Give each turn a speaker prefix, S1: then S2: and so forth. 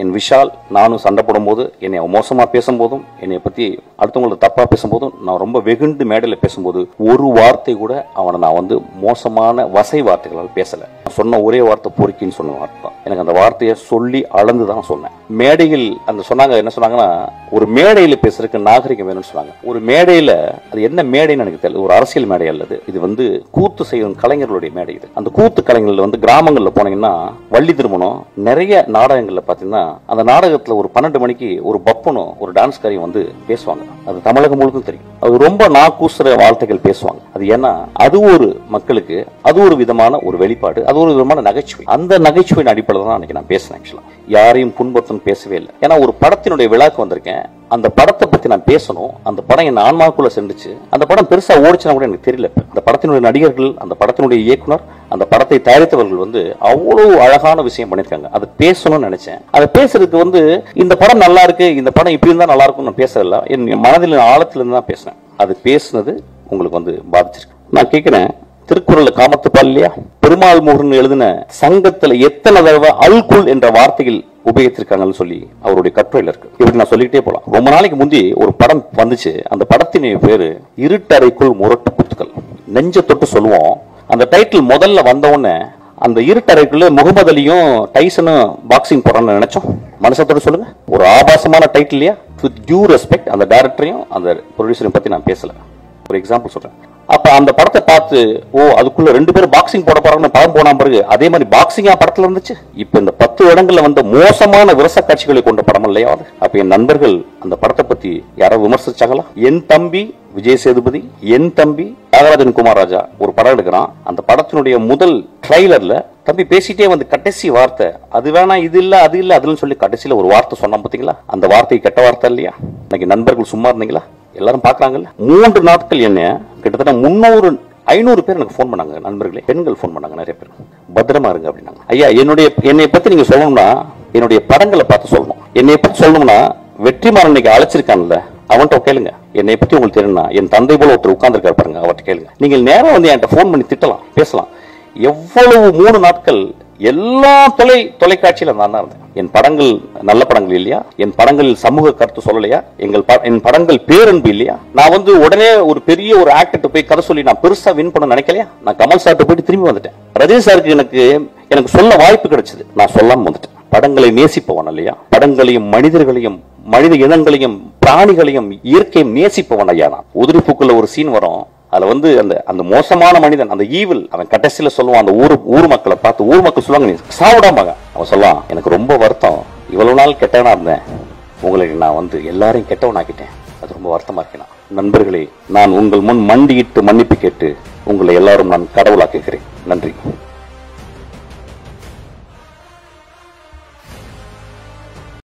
S1: என் விஷால் நானும் சண்டை போடும்போது, என்னை மோசமா பேசும்போதும், என்னை பத்தி அடுத்தவங்களுக்கு தப்பா பேசும்போதும், நான் ரொம்ப வெகுண்டு மேடையில் பேசும்போது ஒரு வார்த்தை கூட அவனை நான் வந்து மோசமான வசை வார்த்தைகளால் பேசல. சொன்ன ஒரே வார்த்தை பொறுக்கின்னு சொன்ன வார்த்தை தான். எனக்கு அந்த வார்த்தையை சொல்லி அளந்துதான் சொன்னேன். மேடையில் அந்த சொன்னாங்க, என்ன சொன்னாங்கன்னா, ஒரு மேடையில் பேசுறதுக்கு நாகரிகம் வேணும்னு சொன்னாங்க. ஒரு மேடையில, அது என்ன மேடைன்னு எனக்கு தெரியல, ஒரு அரசியல் மேடை அல்லது, இது வந்து கூத்து செய்யும் கலைஞர்களுடைய மேடை. இது அந்த கூத்து கலைஞர்கள் வந்து கிராமங்கள்ல போனீங்கன்னா வள்ளி திருமணம் நிறைய நாடகங்கள்ல பாத்தீங்கன்னா, அந்த நாடகத்துல ஒரு 12 மணிக்கு ஒரு பப்பனும் ஒரு டான்ஸ்காரியும் வந்து பேசுவாங்க. அது தமிழகம் முழுக்கும் தெரியும். அது ரொம்ப நாக்கூசுற வார்த்தைகள் பேசுவாங்க. அது ஏன்னா அது ஒரு மக்களுக்கு அது ஒரு விதமான ஒரு வெளிப்பாடு, அது ஒரு விதமான நகைச்சுவை. அந்த நகைச்சுவையின் அடிப்படையில் தான் அன்னைக்கு நான் பேசினேன். ஆக்சுவலா யாரையும் புண்படுத்தணும் பேசவே இல்லை. ஏன்னா ஒரு படத்தினுடைய விழாக்கு வந்திருக்கேன், அந்த படத்தை பத்தி நான் பேசணும். அந்த படம் என் ஆன்மாக்குள்ள சென்றுச்சு. அந்த படம் பெருசா ஓடிச்சுனா கூட எனக்கு தெரியல. அந்த படத்தினுடைய நடிகர்கள், அந்த படத்தினுடைய இயக்குனர், அந்த படத்தை தயாரித்தவர்கள் வந்து அவ்வளவு அழகான விஷயம் பண்ணிருக்காங்க. அதை பேசணும்னு நினைச்சேன். அதை பேசுறதுக்கு வந்து இந்த படம் நல்லா இருக்கு, இந்த படம் இப்படி இருந்தா நல்லா இருக்கும் நான் பேசல. என் மனதில் ஆழத்திலிருந்து தான் பேசினேன். அது பேசுனது உங்களுக்கு வந்து பாதிச்சிருக்கு. நான் கேட்கிறேன், திருக்குறள்ல காமத்துப்பால் இல்லையா, பெருமாள் முருகன் எழுதின சங்கத்துல எத்தனை தடவை அல்குல் என்ற வார்த்தைகள் உபயோகித்திருக்காங்கன்னு சொல்லி அவருடைய கட்டுரையில் இருக்கு. இப்படி நான் சொல்லிக்கிட்டே போலாம். ரொம்ப நாளைக்கு முந்தி ஒரு படம் வந்துச்சு. அந்த படத்தின் பேரு இருட்டறைக்குள் முரட்டு குத்துக்கள். நெஞ்ச தொட்டு சொல்லுவோம். அந்த டைட்டில் முதல்ல வந்த உடனே அந்த இருட்டறைக்குள்ள முகமது அலியும் டைசனும் பாக்ஸிங் போறான்னு நினைச்சோம். மனசத்தோட சொல்லுங்க, ஒரு ஆபாசமான டைட்டில் இல்லையா? வித் டியூ ரெஸ்பெக்ட் அந்த டைரக்டரையும் அந்த ப்ரொடியூசரையும் பத்தி நான் பேசல, ஒரு எக்ஸாம்பிள் சொல்றேன். அப்ப அந்த படத்தை பார்த்து, ஓ அதுக்குள்ள 2 பேரும் பாக்ஸிங் போட போறாங்கன்னு படம் போன பிறகு அதே மாதிரி பாக்ஸிங்கா படத்துல இருந்துச்சு. இப்ப இந்த 10 இடங்கள்ல வந்த மோசமான விரச காட்சிகளை கொண்ட படம் இல்லையா அது? அப்ப என் நண்பர்கள் அந்த படத்தை பத்தி யாரோ விமர்சிச்சாங்களா? என் தம்பி விஜய் சேதுபதி, என் தம்பி நாகராஜன் குமார் ராஜா ஒரு படம் எடுக்கிறான். அந்த படத்தினுடைய முதல் ட்ரைலர்ல தம்பி பேசிட்டே வந்து கடைசி வார்த்தை, அது வேணா இது இல்ல அது இல்ல அதுன்னு சொல்லி கடைசியில ஒரு வார்த்தை சொன்னா பாத்தீங்களா? அந்த வார்த்தை கெட்ட வார்த்தை இல்லையா? இன்னைக்கு நண்பர்கள் சும்மா இருந்தீங்களா? எல்லாரும் பாக்குறாங்கல்ல. 3 நாட்கள் என்ன கிட்டத்தட்ட 300-500 பேர் எனக்கு போன் பண்ணாங்க. நண்பர்களே, பெண்கள் போன் பண்ணாங்க நிறைய பேர். பத்திரமா இருங்க அப்படின்னாங்க. ஐயா, என்னை பத்தி நீங்க சொல்லணும்னா என்னுடைய படங்களை பார்த்து சொல்லணும். என்னை பத்தி சொல்லணும்னா வெற்றிமாறன் இன்னைக்கு அழைச்சிருக்கான்ல, அவன்கிட்ட கேளுங்க. என்னை பத்தி உங்களுக்கு தெரியும்னா என் தந்தை போல ஒருத்தர் உட்கார்ந்துருக்காரு பாருங்க, அவர்கிட்ட கேளுங்க. நீங்கள் நேரம் வந்து என்கிட்ட போன் பண்ணி திட்டலாம், பேசலாம். எவ்வளவு 3 நாட்கள் எல்லா தொலைக்காட்சியில நான் தான் இருந்தேன். என் படங்கள் நல்ல படங்கள் இல்லையா? என் படங்களில் சமூக கருத்து சொல்லலையா? என் படங்கள் பேரன்பு இல்லையா? நான் வந்து உடனே ஒரு பெரிய ஒரு ஆக்டர் போய் கதை சொல்லி நான் பெருசா வின் பண்ண நினைக்கலையா? நான் கமல் சார்ட்ட போயிட்டு திரும்பி வந்துட்டேன். ரஜினி சாருக்கு எனக்கு சொல்ல வாய்ப்பு கிடைச்சது, நான் சொல்லாம வந்துட்டேன். படங்களை நேசிப்பவன் இல்லையா? படங்களையும் மனிதர்களையும் மனித இனங்களையும் பிராணிகளையும் இயற்கையும் நேசிப்பவன் ஐயா. நான் உதிரிப்பூக்குள்ள ஒரு சீன் வரும். அதுல வந்து அந்த மோசமான மனிதன், அந்த ஈவில், அவன் கடைசியில சொல்லுவான் அந்த ஊர் மக்களை பார்த்து, ஊர் மக்கள் சொல்லுவாங்க நீ சாப்பிடாம. அவன் சொல்லுவான், எனக்கு ரொம்ப வருத்தம், இவ்வளவு நாள் கெட்டவனா இருந்தேன், உங்களுக்கு நான் வந்து எல்லாரையும் கெட்டவன் ஆக்கிட்டேன், அது ரொம்ப வருத்தமா இருக்கேன். நண்பர்களே, நான் உங்கள் முன் மண்டியிட்டு மன்னிப்பு கேட்டு உங்களை எல்லாரும் நான் கடவுளாக்குகிறேன். நன்றி.